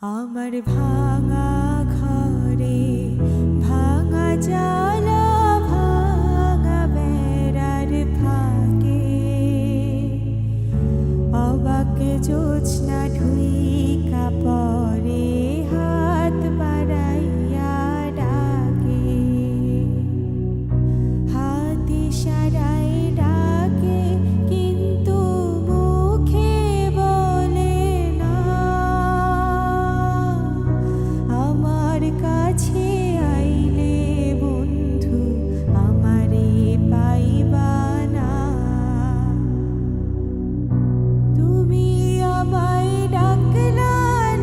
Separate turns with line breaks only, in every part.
আমার ভাঙা ঘরে ভাঙা জালা ভাঙা বেড়ার ফাঁকে অবাক জোছনা ঢুইকা পরে হাত বাড়াইয়া ডাকে হাত ইশারায় ডাকে কিন্তু মুখে বলে না আমার কাছে আইলে বন্ধু আমারে পাইবা না তুমি আমায় ডাকলা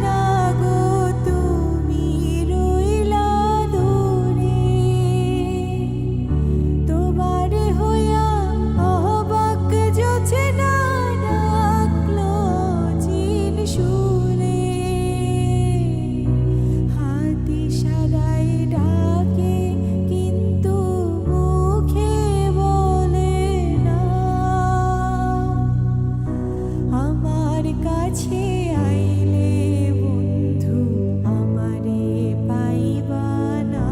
না গো তুমি রইলা দূরে তোমার হইয়া অবাক জোছনা ডাকলো চিন সুরে হাত ইশারায় ডাকে কিন্তু মুখে বলে না আমার কাছে আইলে বন্ধু আমারে পাইবা না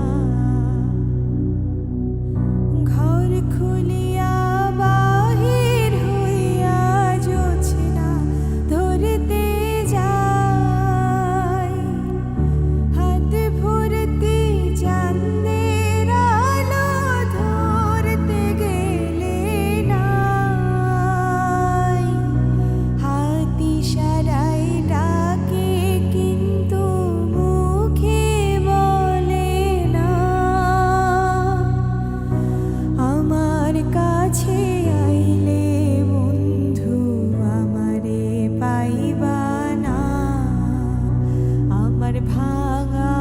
ঘর খুলিয়া বাহির হইয়া জোছনা ধরতে যায় হাত ভরতে চাঁদের আলো ধরতে গেলে নাই হাত ইশারায় ডাকে কিন্তু মুখে বলে না আমার কাছে আইলে বন্ধু আমারে পাইবা না আমার ভাঙা